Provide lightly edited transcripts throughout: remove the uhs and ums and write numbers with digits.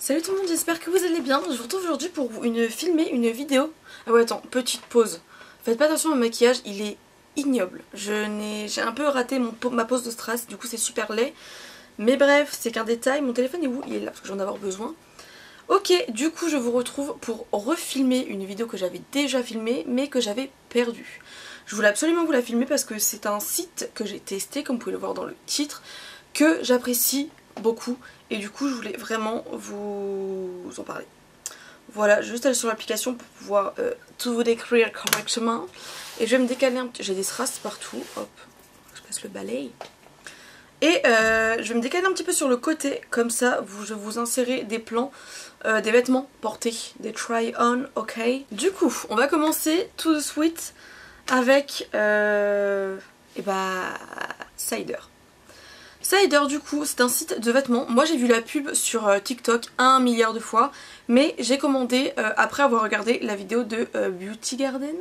Salut tout le monde, j'espère que vous allez bien. Je vous retrouve aujourd'hui pour filmer une vidéo. Ah ouais, attends, petite pause. Faites pas attention à mon maquillage, il est ignoble. J'ai un peu raté ma pause de strass, du coup c'est super laid. Mais bref, c'est qu'un détail. Mon téléphone est où? Il est là parce que j'en ai avoir besoin. Ok, du coup je vous retrouve pour refilmer une vidéo que j'avais déjà filmée mais que j'avais perdue. Je voulais absolument vous la filmer parce que c'est un site que j'ai testé, comme vous pouvez le voir dans le titre, que j'apprécie beaucoup et du coup je voulais vraiment vous en parler. Voilà, juste aller sur l'application pour pouvoir tout vous décrire correctement. Et je vais me décaler un petit... J'ai des strass partout, hop, je passe le balai. Et je vais me décaler un petit peu sur le côté, comme ça je vais vous insérer des plans, des vêtements portés, des try-on, ok. Du coup, on va commencer tout de suite avec Cider. Cider, du coup, c'est un site de vêtements. Moi j'ai vu la pub sur TikTok 1 milliard de fois, mais j'ai commandé après avoir regardé la vidéo de Beauty Garden.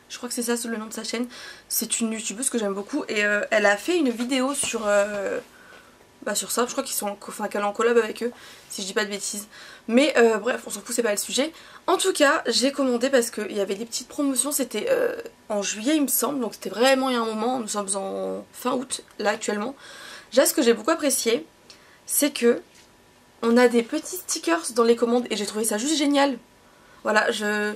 Je crois que c'est ça le nom de sa chaîne. C'est une youtubeuse que j'aime beaucoup et elle a fait une vidéo sur ça. Je crois qu'elle est en collab avec eux, si je dis pas de bêtises. Mais bref, on s'en fout, c'est pas le sujet. En tout cas, j'ai commandé parce qu'il y avait des petites promotions. C'était en juillet il me semble, donc c'était vraiment il y a un moment. Nous sommes en fin août là actuellement. Déjà, ce que j'ai beaucoup apprécié, c'est que on a des petits stickers dans les commandes et j'ai trouvé ça juste génial. Voilà, j'ai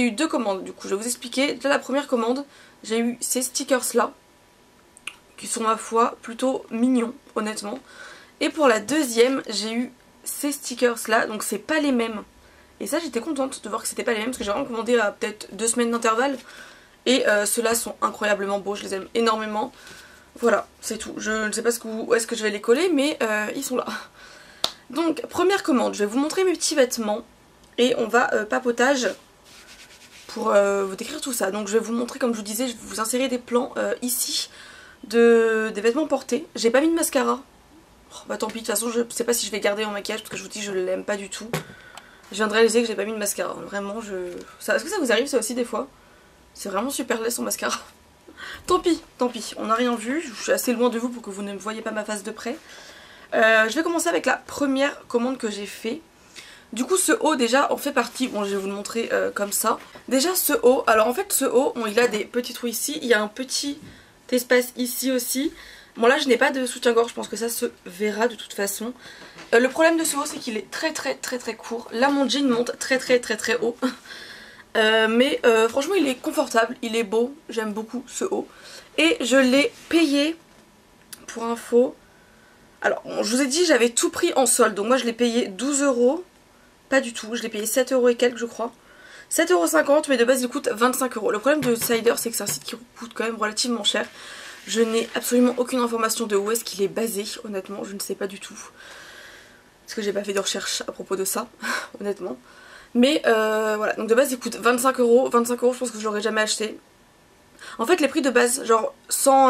eu deux commandes, du coup je vais vous expliquer. Déjà la première commande, j'ai eu ces stickers là, qui sont ma foi plutôt mignons, honnêtement. Et pour la deuxième, j'ai eu ces stickers là, donc c'est pas les mêmes. Et ça j'étais contente de voir que c'était pas les mêmes, parce que j'ai vraiment commandé à peut-être 2 semaines d'intervalle. Et ceux-là sont incroyablement beaux, je les aime énormément. Voilà, c'est tout. Je ne sais pas où est-ce que je vais les coller, mais ils sont là. Donc, première commande, je vais vous montrer mes petits vêtements. Et on va papotage pour vous décrire tout ça. Donc je vais vous montrer, comme je vous disais, je vais vous insérer des plans ici des vêtements portés. J'ai pas mis de mascara. Oh, bah tant pis, de toute façon je sais pas si je vais garder mon maquillage parce que je vous dis je l'aime pas du tout. Je viens de réaliser que j'ai pas mis de mascara. Vraiment, est-ce que ça vous arrive ça aussi des fois? C'est vraiment super laid son mascara. Tant pis, on n'a rien vu. Je suis assez loin de vous pour que vous ne me voyez pas ma face de près. Je vais commencer avec la première commande que j'ai fait. Du coup ce haut déjà en fait partie, bon je vais vous le montrer comme ça. Déjà ce haut, alors en fait ce haut, bon, il a des petits trous ici, il y a un petit espace ici aussi. Bon là je n'ai pas de soutien-gorge, je pense que ça se verra de toute façon. Le problème de ce haut c'est qu'il est très court. Là mon jean monte très haut. Mais franchement il est confortable, il est beau, j'aime beaucoup ce haut. Et je l'ai payé, pour info, alors bon, je vous ai dit j'avais tout pris en solde, donc moi je l'ai payé 12 €. Pas du tout, je l'ai payé 7 € et quelques je crois. 7,50 €, mais de base il coûte 25 €. Le problème de Cider c'est que c'est un site qui coûte quand même relativement cher. Je n'ai absolument aucune information de où est-ce qu'il est basé, honnêtement, je ne sais pas du tout. Parce que j'ai pas fait de recherche à propos de ça, honnêtement. Mais voilà, donc de base il coûte 25 €. 25 € je pense que je l'aurais jamais acheté. En fait les prix de base, genre sans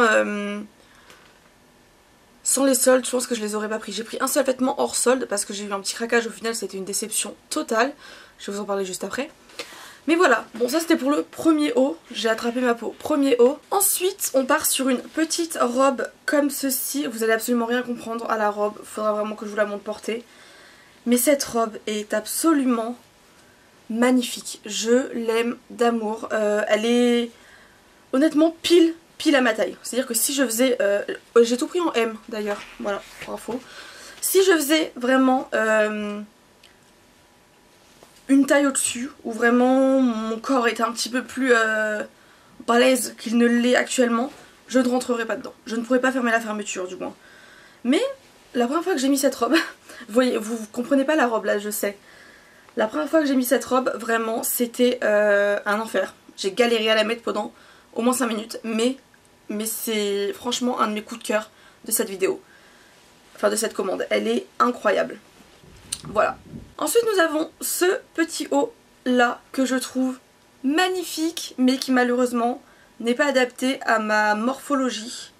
les soldes, je pense que je les aurais pas pris. J'ai pris un seul vêtement hors solde parce que j'ai eu un petit craquage au final, c'était une déception totale. Je vais vous en parler juste après. Mais voilà, bon ça c'était pour le premier haut, j'ai attrapé ma peau, premier haut. Ensuite on part sur une petite robe comme ceci, vous allez absolument rien comprendre à la robe, faudra vraiment que je vous la montre portée. Mais cette robe est absolument magnifique, je l'aime d'amour, elle est honnêtement pile à ma taille. C'est-à-dire que si je faisais... j'ai tout pris en M d'ailleurs, voilà, pour info. Si je faisais vraiment une taille au-dessus, où vraiment mon corps était un petit peu plus balèze qu'il ne l'est actuellement, je ne rentrerais pas dedans. Je ne pourrais pas fermer la fermeture du moins. Mais la première fois que j'ai mis cette robe, vous voyez, vous comprenez pas la robe là, je sais. La première fois que j'ai mis cette robe, vraiment, c'était un enfer. J'ai galéré à la mettre pendant au moins 5 minutes, mais c'est franchement un de mes coups de cœur de cette vidéo. Enfin de cette commande. Elle est incroyable. Voilà. Ensuite nous avons ce petit haut là que je trouve magnifique, mais qui malheureusement n'est pas adapté à ma morphologie.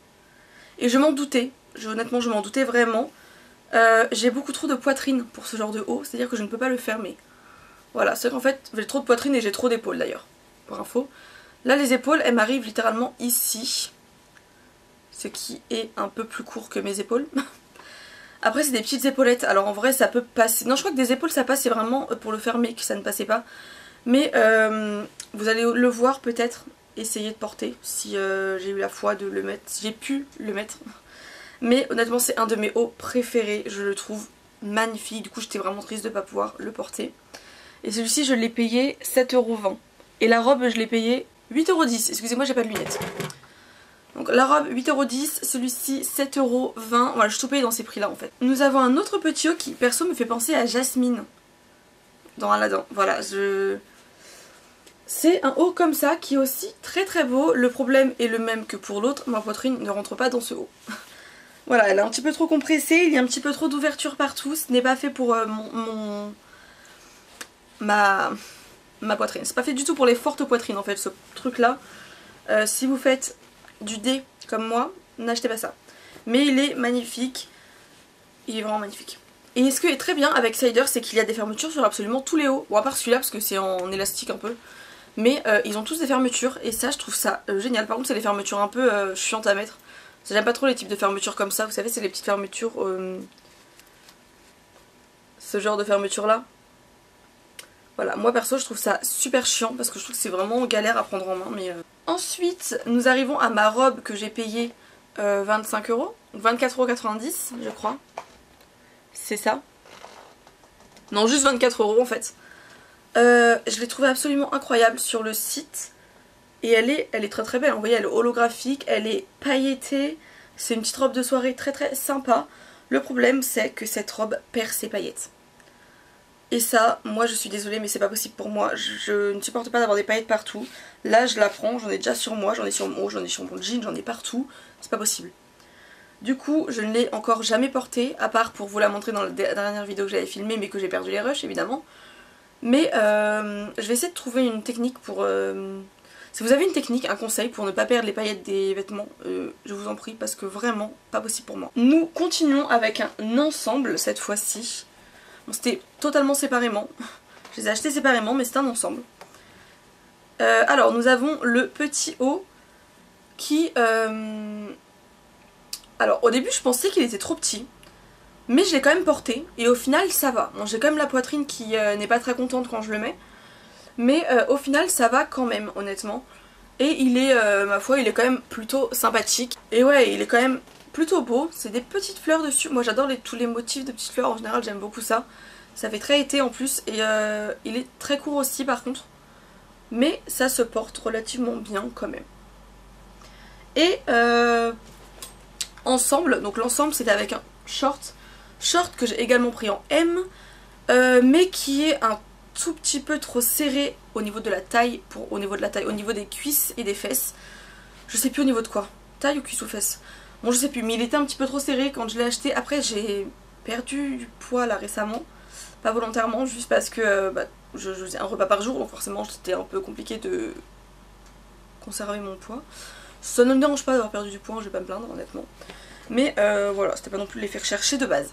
Et je m'en doutais. Honnêtement je m'en doutais vraiment. J'ai beaucoup trop de poitrine pour ce genre de haut. C'est à dire que je ne peux pas le fermer. Voilà, c'est qu'en fait j'ai trop de poitrine et j'ai trop d'épaules d'ailleurs. Pour info. Là les épaules elles m'arrivent littéralement ici. Ce qui est un peu plus court que mes épaules. Après c'est des petites épaulettes, alors en vrai ça peut passer. Non je crois que des épaules ça passe, c'est vraiment pour le fermer que ça ne passait pas. Mais vous allez le voir peut-être, essayer de porter si j'ai eu la foi de le mettre, si j'ai pu le mettre. Mais honnêtement c'est un de mes hauts préférés, je le trouve magnifique, du coup j'étais vraiment triste de ne pas pouvoir le porter. Et celui-ci je l'ai payé 7,20 €. Et la robe je l'ai payé 8,10 €, excusez-moi j'ai pas de lunettes. Donc la robe 8,10 €, celui-ci 7,20 €, voilà je suis tout payé dans ces prix là en fait. Nous avons un autre petit haut qui perso me fait penser à Jasmine dans Aladdin, voilà c'est un haut comme ça qui est aussi très très beau. Le problème est le même que pour l'autre, ma poitrine ne rentre pas dans ce haut. Voilà, elle est un petit peu trop compressée, il y a un petit peu trop d'ouverture partout, ce n'est pas fait pour ma poitrine. C'est pas fait du tout pour les fortes poitrines en fait ce truc là. Si vous faites du D comme moi, n'achetez pas ça. Mais il est magnifique, il est vraiment magnifique. Et ce qui est très bien avec Cider, c'est qu'il y a des fermetures sur absolument tous les hauts. Bon à part celui-là parce que c'est en élastique un peu. Mais ils ont tous des fermetures et ça je trouve ça génial. Par contre c'est des fermetures un peu chiantes à mettre. J'aime pas trop les types de fermetures comme ça, vous savez c'est les petites fermetures, ce genre de fermeture là. Voilà, moi perso je trouve ça super chiant parce que je trouve que c'est vraiment galère à prendre en main. Mais ensuite nous arrivons à ma robe que j'ai payée 25 €, 24,90 € je crois. C'est ça. Non juste 24 € en fait. Je l'ai trouvée absolument incroyable sur le site. Et elle est très très belle, vous voyez elle est holographique, elle est pailletée. C'est une petite robe de soirée très très sympa. Le problème c'est que cette robe perd ses paillettes. Et ça, moi je suis désolée mais c'est pas possible pour moi. Je ne supporte pas d'avoir des paillettes partout. Là je la prends, j'en ai déjà sur moi, j'en ai sur mon haut, j'en ai sur mon jean, j'en ai partout. C'est pas possible. Du coup je ne l'ai encore jamais portée, à part pour vous la montrer dans la dernière vidéo que j'avais filmée mais que j'ai perdu les rushs évidemment. Mais je vais essayer de trouver une technique pour... Si vous avez une technique, un conseil pour ne pas perdre les paillettes des vêtements, je vous en prie parce que vraiment pas possible pour moi. Nous continuons avec un ensemble cette fois-ci. Bon, c'était totalement séparément. Je les ai achetés séparément mais c'est un ensemble. Alors nous avons le petit haut qui... Alors au début je pensais qu'il était trop petit. Mais je l'ai quand même porté et au final ça va. Bon, j'ai quand même la poitrine qui n'est pas très contente quand je le mets. Mais au final ça va quand même honnêtement. Et il est, ma foi, il est quand même plutôt sympathique. Et ouais, il est quand même plutôt beau. C'est des petites fleurs dessus. Moi j'adore tous les motifs de petites fleurs en général, j'aime beaucoup ça. Ça fait très été en plus. Et il est très court aussi par contre. Mais ça se porte relativement bien quand même. Et ensemble, donc l'ensemble c'était avec un short que j'ai également pris en M, mais qui est un tout petit peu trop serré au niveau de la taille, au niveau des cuisses et des fesses. Je sais plus au niveau de quoi, taille ou cuisse ou fesses. Bon je sais plus, mais il était un petit peu trop serré quand je l'ai acheté. Après j'ai perdu du poids là récemment, pas volontairement, juste parce que je faisais un repas par jour, donc forcément c'était un peu compliqué de conserver mon poids. Ça ne me dérange pas d'avoir perdu du poids, je vais pas me plaindre honnêtement. Mais voilà, c'était pas non plus les faire chercher de base.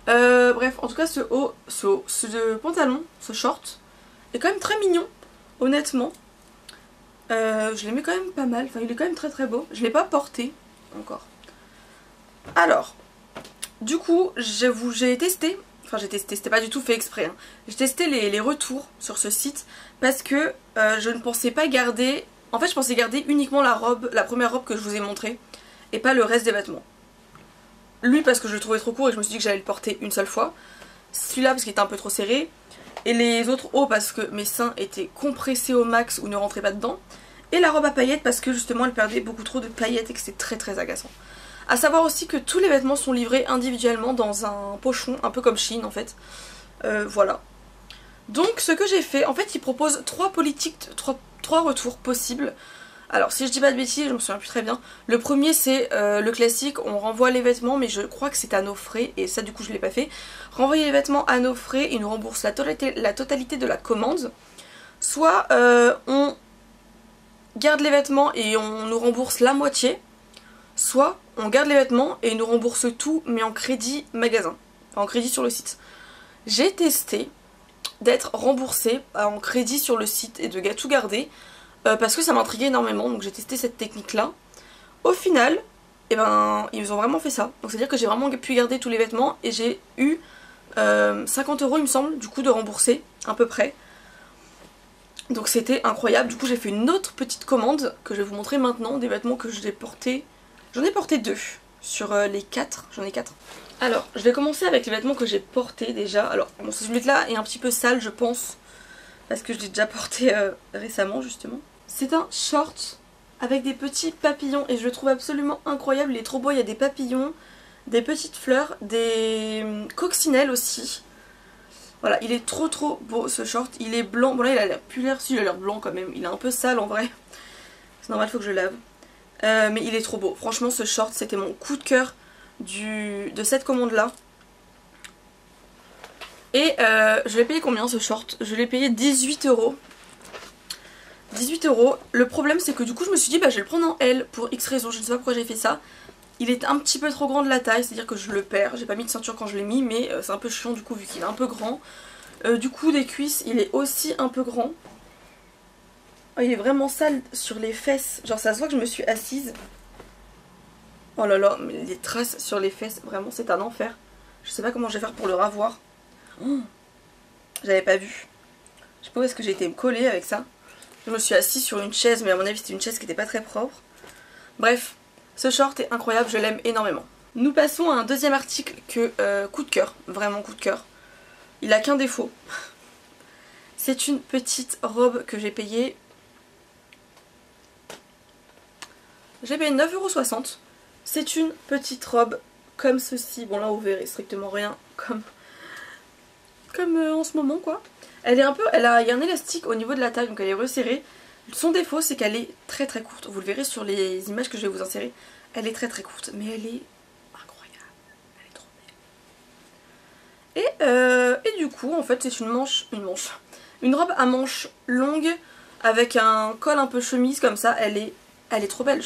Bref, en tout cas ce pantalon, ce short est quand même très mignon, honnêtement. Je l'aimais quand même pas mal, enfin il est quand même très très beau. Je l'ai pas porté encore. Alors, du coup j'ai testé, enfin j'ai testé, c'était pas du tout fait exprès hein. J'ai testé les retours sur ce site parce que je ne pensais pas garder, en fait je pensais garder uniquement la première robe que je vous ai montrée et pas le reste des vêtements. Lui parce que je le trouvais trop court et je me suis dit que j'allais le porter une seule fois. Celui-là parce qu'il était un peu trop serré. Et les autres hauts parce que mes seins étaient compressés au max ou ne rentraient pas dedans. Et la robe à paillettes parce que justement elle perdait beaucoup trop de paillettes et que c'est très très agaçant. A savoir aussi que tous les vêtements sont livrés individuellement dans un pochon, un peu comme Shein en fait. Voilà. Donc ce que j'ai fait, en fait il propose trois retours possibles. Alors si je dis pas de bêtises, je me souviens plus très bien. Le premier c'est le classique, on renvoie les vêtements mais je crois que c'est à nos frais et ça du coup je l'ai pas fait. Renvoyer les vêtements à nos frais, ils nous remboursent la totalité de la commande. Soit on garde les vêtements et on nous rembourse la moitié. Soit on garde les vêtements et ils nous remboursent tout mais en crédit magasin, enfin, en crédit sur le site. J'ai testé d'être remboursée en crédit sur le site et de tout garder. Parce que ça m'intriguait énormément, donc j'ai testé cette technique là. Au final, et ben ils ont vraiment fait ça. Donc c'est à dire que j'ai vraiment pu garder tous les vêtements et j'ai eu 50 € il me semble du coup de rembourser à peu près. Donc c'était incroyable. Du coup j'ai fait une autre petite commande que je vais vous montrer maintenant, des vêtements que j'ai portés. J'en ai porté 2 sur les 4, j'en ai 4. Alors je vais commencer avec les vêtements que j'ai portés déjà. Alors bon, celui-là est un petit peu sale je pense, parce que je l'ai déjà porté récemment justement. C'est un short avec des petits papillons et je le trouve absolument incroyable, il est trop beau, il y a des papillons, des petites fleurs, des coccinelles aussi. Voilà, il est trop beau ce short, il est blanc, bon là il a l'air plus l'air, si il a l'air blanc quand même, il est un peu sale en vrai. C'est normal, faut que je le lave. Mais il est trop beau, franchement ce short c'était mon coup de cœur de cette commande là. Et je l'ai payé combien ce short? Je l'ai payé 18 €. 18 €. Le problème c'est que du coup je me suis dit bah je vais le prendre en L pour X raisons, je ne sais pas pourquoi j'ai fait ça. Il est un petit peu trop grand de la taille, c'est à dire que je le perds, j'ai pas mis de ceinture quand je l'ai mis mais c'est un peu chiant du coup vu qu'il est un peu grand. Du coup des cuisses il est aussi un peu grand. Oh, il est vraiment sale sur les fesses, genre ça se voit que je me suis assise. Oh là là, mais les traces sur les fesses, vraiment c'est un enfer. Je sais pas comment je vais faire pour le ravoir. Oh, j'avais pas vu. Je sais pas où est-ce que j'ai été me coller avec ça. Je me suis assise sur une chaise, mais à mon avis c'était une chaise qui était pas très propre. Bref, ce short est incroyable, je l'aime énormément. Nous passons à un deuxième article que coup de cœur, vraiment coup de cœur. Il a qu'un défaut. C'est une petite robe que j'ai payée. J'ai payé 9,60 €. C'est une petite robe comme ceci. Bon là vous verrez strictement rien comme en ce moment quoi. Elle est un peu, il y a un élastique au niveau de la taille donc elle est resserrée. Son défaut c'est qu'elle est très courte. Vous le verrez sur les images que je vais vous insérer. Elle est très courte mais elle est incroyable. Elle est trop belle. Et du coup en fait c'est une robe à manches longues avec un col un peu chemise comme ça. Elle est trop belle.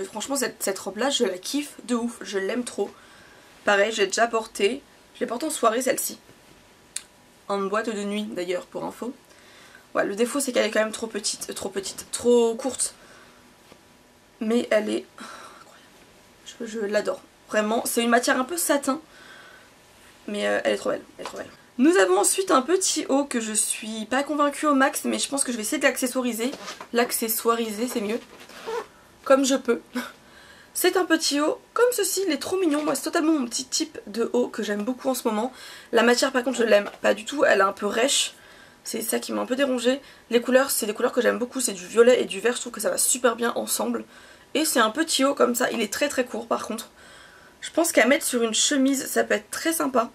Franchement cette robe là je la kiffe de ouf. Je l'aime trop. Pareil j'ai déjà porté. Je l'ai portée en soirée celle-ci. En boîte de nuit d'ailleurs pour info. Ouais, le défaut c'est qu'elle est quand même trop trop courte. Mais elle est incroyable. Je l'adore. Vraiment, c'est une matière un peu satin. Mais elle est trop belle. Nous avons ensuite un petit haut que je suis pas convaincue au max. Mais je pense que je vais essayer de l'accessoiriser. L'accessoiriser c'est mieux. Comme je peux. C'est un petit haut comme ceci, il est trop mignon. Moi c'est totalement mon petit type de haut que j'aime beaucoup en ce moment. La matière par contre je l'aime pas du tout, elle est un peu rêche. C'est ça qui m'a un peu dérangée. Les couleurs, c'est des couleurs que j'aime beaucoup, c'est du violet et du vert, je trouve que ça va super bien ensemble. Et c'est un petit haut comme ça, il est très court par contre. Je pense qu'à mettre sur une chemise ça peut être très sympa.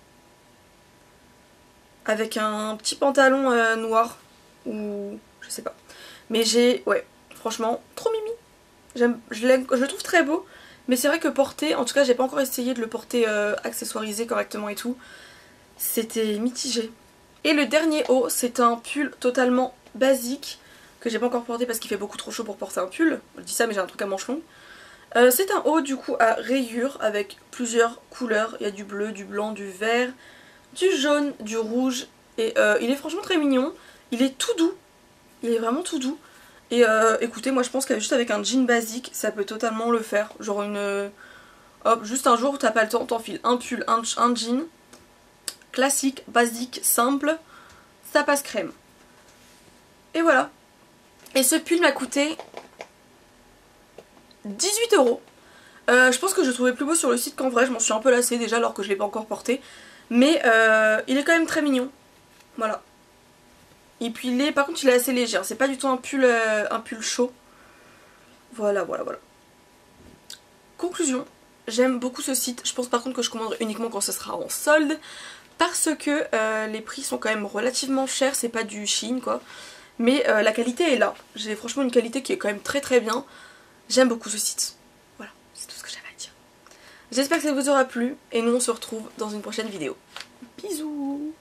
Avec un petit pantalon noir ou je sais pas. Mais ouais, franchement, trop mimi. Je le trouve très beau, mais c'est vrai que porter, en tout cas j'ai pas encore essayé de le porter accessoirisé correctement et tout, c'était mitigé. Et le dernier haut c'est un pull totalement basique que j'ai pas encore porté parce qu'il fait beaucoup trop chaud pour porter un pull, je dis ça mais j'ai un truc à manches longues. C'est un haut du coup à rayures avec plusieurs couleurs, il y a du bleu, du blanc, du vert, du jaune, du rouge et il est franchement très mignon, il est tout doux, il est vraiment tout doux. Et écoutez, moi je pense que juste avec un jean basique, ça peut totalement le faire. Genre hop, juste un jour où t'as pas le temps, t'enfiles un pull, un jean, classique, basique, simple, ça passe crème. Et voilà. Et ce pull m'a coûté 18 €. Je pense que je le trouvais plus beau sur le site qu'en vrai, je m'en suis un peu lassée déjà alors que je l'ai pas encore porté. Mais il est quand même très mignon. Voilà. Et puis par contre il est assez léger, hein. C'est pas du tout un pull chaud. Voilà. Conclusion, j'aime beaucoup ce site. Je pense par contre que je commanderai uniquement quand ce sera en solde. Parce que les prix sont quand même relativement chers, c'est pas du Shein quoi. Mais la qualité est là. J'ai franchement une qualité qui est quand même très bien. J'aime beaucoup ce site. Voilà, c'est tout ce que j'avais à dire. J'espère que ça vous aura plu et nous on se retrouve dans une prochaine vidéo. Bisous.